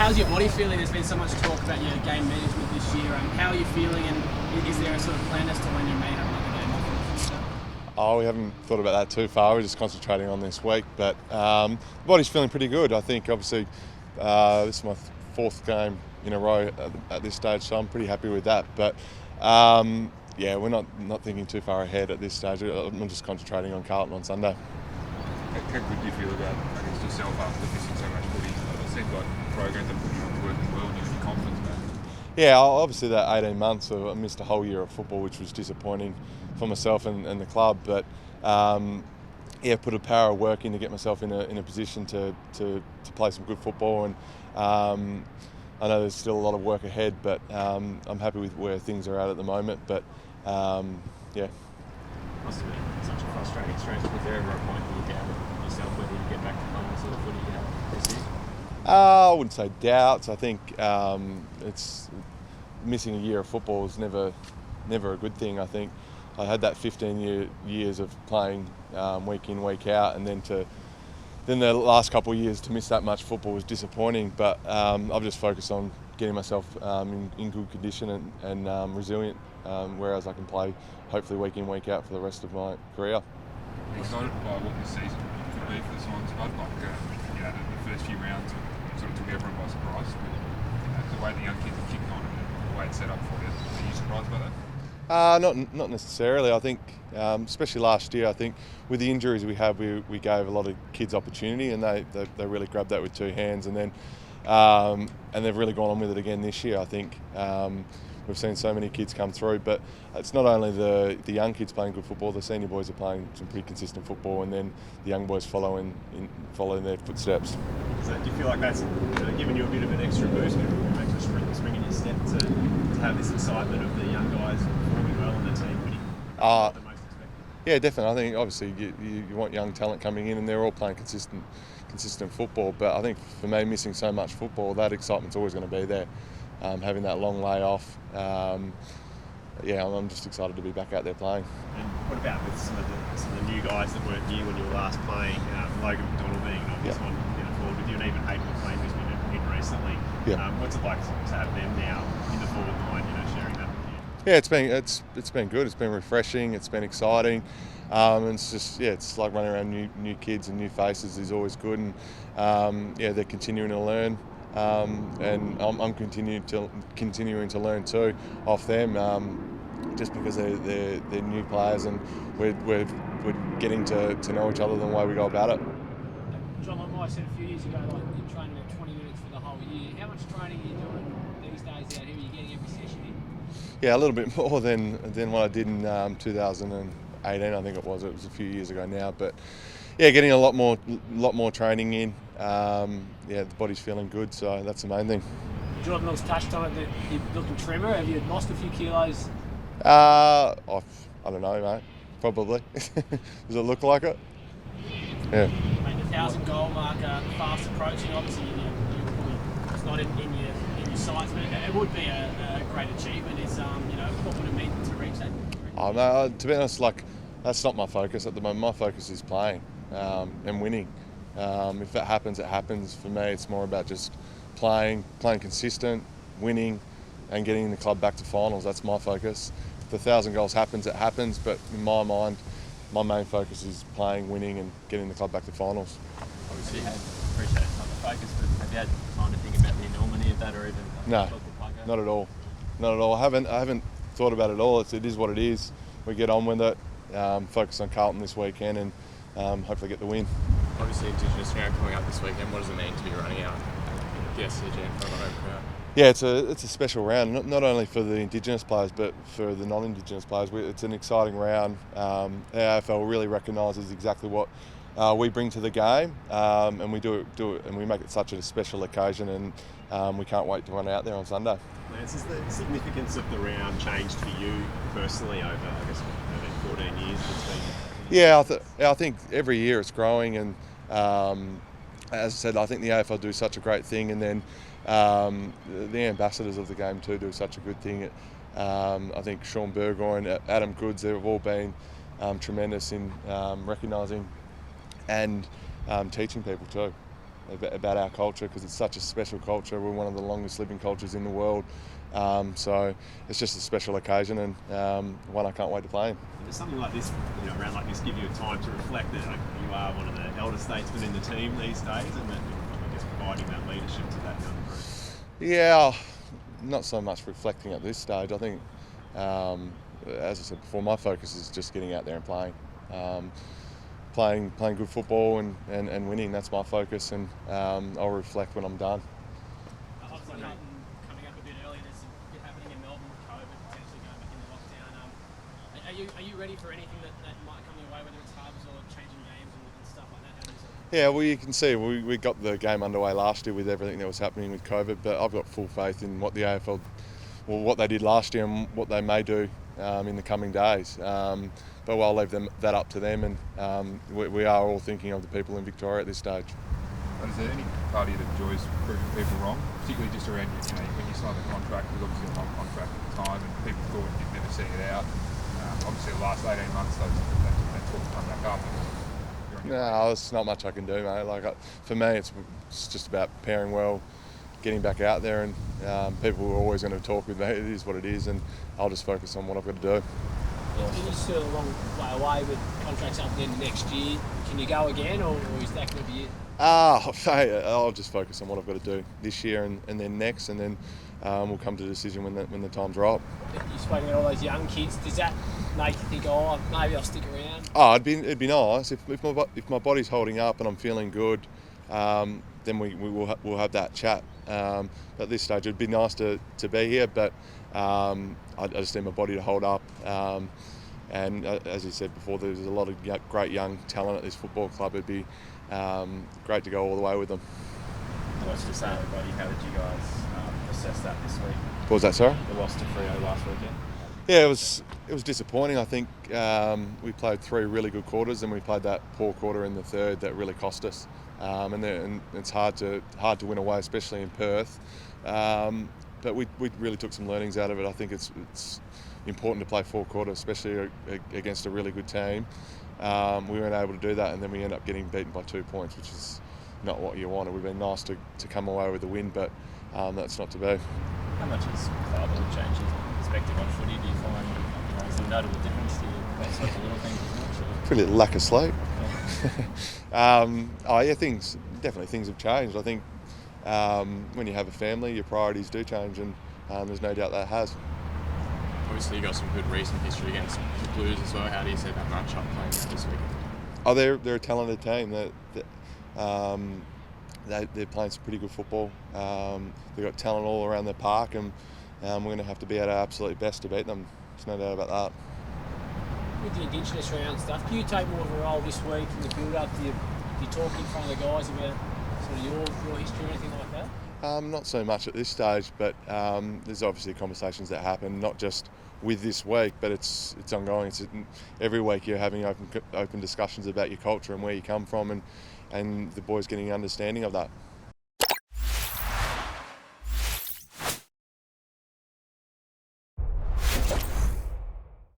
how's your body feeling? There's been so much talk about your game management this year. How are you feeling, and is there a sort of plan as to when you may have another game off? Oh, we haven't thought about that too far. We're just concentrating on this week. But the body's feeling pretty good. I think, obviously, this is my fourth game in a row at this stage, so I'm pretty happy with that. But yeah, we're not thinking too far ahead at this stage. I'm just concentrating on Carlton on Sunday. How good do you feel about yourself after missing so much footy? It seems like the program that put you on working well and you have your confidence back. Yeah, obviously that 18 months, I missed a whole year of football, which was disappointing for myself and the club. But yeah, put a power of work in to get myself in a position to play some good football. And I know there's still a lot of work ahead, but I'm happy with where things are at the moment. But yeah. Must have been such a frustrating stretch. Was there ever a point where you doubted yourself whether you get back to playing the sort of footy you had this year? I wouldn't say doubts. I think it's missing a year of football is never a good thing. I think I had that 15 years of playing week in, week out, and then the last couple of years to miss that much football was disappointing. But I've just focused on getting myself in good condition and resilient, whereas I can play hopefully week in, week out for the rest of my career. Excited by what this season could be for the Swans? I'd like the first few rounds sort of took everyone by surprise. But, the way the young kids have kicked on and the way it's set up for you, are you surprised by that? Not necessarily. I think, especially last year, I think with the injuries we had, we gave a lot of kids opportunity, and they really grabbed that with two hands. And then and they've really gone on with it again this year. I think we've seen so many kids come through, but it's not only the young kids playing good football. The senior boys are playing some pretty consistent football, and then the young boys following their footsteps. So do you feel like that's giving you a bit of an extra boost, an extra spring in your step to have this excitement of the young guys performing well and the team winning? The most expected? Yeah, definitely. I think obviously you want young talent coming in, and they're all playing consistent football. But I think for me, missing so much football, that excitement's always going to be there. Having that long layoff, yeah, I'm just excited to be back out there playing. And what about with some of the new guys that weren't new when you were last playing? Logan McDonald being an obvious one, forward with you, and even Hayden McLean, who's been in recently. What's it like to have them now in the forward line, sharing that with you? Yeah, it's been good. It's been refreshing. It's been exciting. And it's just it's like running around new kids and new faces is always good. And they're continuing to learn. And I'm continuing to learn too off them, just because they're new players, and we're getting to know each other the way we go about it. John, like I said a few years ago, like you're training about 20 minutes for the whole year. How much training are you doing these days out here? Are you getting every session in? Yeah, a little bit more than what I did in 2018. I think it was a few years ago now, but yeah, getting a lot more training in. The body's feeling good, so that's the main thing. Jordan looks touched on it that you're looking trimmer. Have you lost a few kilos? I don't know, mate. Probably. Does it look like it? Yeah. Mate, the 1,000 goal marker fast approaching. Obviously, it's not in your sights, but it would be a great achievement. What would it mean to reach that? Oh no, to be honest, that's not my focus at the moment. My focus is playing and winning. If it happens, it happens. For me, it's more about just playing consistent, winning, and getting the club back to finals. That's my focus. If the 1,000 goals happens, it happens. But in my mind, my main focus is playing, winning, and getting the club back to finals. Obviously, appreciate it's not the focus, but have you had time to think about the enormity of that, or even no, not at all. Not at all. I haven't thought about it at all. It is what it is. We get on with it. Focus on Carlton this weekend, and hopefully get the win. Obviously, Indigenous round coming up this weekend. What does it mean to be running out the SCG in front of a home crowd? Yeah, it's a special round, not only for the Indigenous players, but for the non-Indigenous players. It's an exciting round. The AFL really recognises exactly what we bring to the game, and we do it, and we make it such a special occasion, and we can't wait to run out there on Sunday. Lance, has the significance of the round changed for you personally over, 14 years between? Yeah, I think every year it's growing, and as I said, I think the AFL do such a great thing, and then the ambassadors of the game too do such a good thing. I think Sean Burgoyne, Adam Goods, they've all been tremendous in recognising and teaching people too. about our culture, because it's such a special culture. We're one of the longest living cultures in the world. So it's just a special occasion, and one I can't wait to play in. Does something like this, around like this, give you a time to reflect that you are one of the elder statesmen in the team these days, and that I guess providing that leadership to that young group? Yeah, not so much reflecting at this stage. I think, as I said before, my focus is just getting out there and playing. Playing good football and winning. That's my focus, and I'll reflect when I'm done. Obviously, Carlton coming up a bit early. There's a bit happening in Melbourne with COVID, potentially going back into lockdown. Are you ready for anything that might come your way, whether it's hubs or changing games and stuff like that? How do you see it? Yeah, well, you can see we got the game underway last year with everything that was happening with COVID, but I've got full faith in what the AFL, what they did last year and what they may do in the coming days. But I'll leave that up to them, and we are all thinking of the people in Victoria at this stage. But is there any part of you that enjoys proving people wrong, particularly just around when you signed the contract? It was obviously a long contract at the time, and people thought you'd never see it out. Obviously, the last 18 months, that talk come back up. No, there's not much I can do, mate. For me, it's just about preparing well, getting back out there, and people are always going to talk with me. It is what it is, and I'll just focus on what I've got to do. You're still a long way away with contracts up then next year. Can you go again, or is that going to be it? I'll just focus on what I've got to do this year and then next, and then we'll come to a decision when the time's right. You've spoken about all those young kids. Does that make you think, maybe I'll stick around? It'd be nice if my body's holding up and I'm feeling good. Then we'll have that chat. At this stage, it'd be nice to be here, but I just need my body to hold up. And as you said before, there's a lot of great young talent at this football club. It'd be great to go all the way with them. What's to say, everybody? How did you guys assess that this week? What was that, sorry? The loss to Freo last weekend. Yeah, it was disappointing. I think we played 3 really good quarters, and we played that poor quarter in the third that really cost us. And it's hard to win away, especially in Perth. But we really took some learnings out of it. I think it's important to play 4 quarters, especially against a really good team. We weren't able to do that, and then we ended up getting beaten by 2 points, which is not what you want. It would have been nice to come away with a win, but that's not to be. How much has fatherhood changed your perspective on footy? Do you find is there a notable difference to you? Those sorts of little things as much? Pretty lack of sleep. Yeah. Things have changed. I think when you have a family, your priorities do change, and there's no doubt that has. Obviously, you got some good recent history against the Blues as well. How do you see that match-up playing out this week? They're a talented team. They're playing some pretty good football. They've got talent all around their park, and we're going to have to be at our absolute best to beat them. There's no doubt about that. With the Indigenous round stuff, do you take more of a role this week in the build-up? Do you talk in front of the guys about sort of your history or anything like that? Not so much at this stage, but there's obviously conversations that happen, not just with this week, but it's ongoing. Every week you're having open discussions about your culture and where you come from, and the boys getting an understanding of that.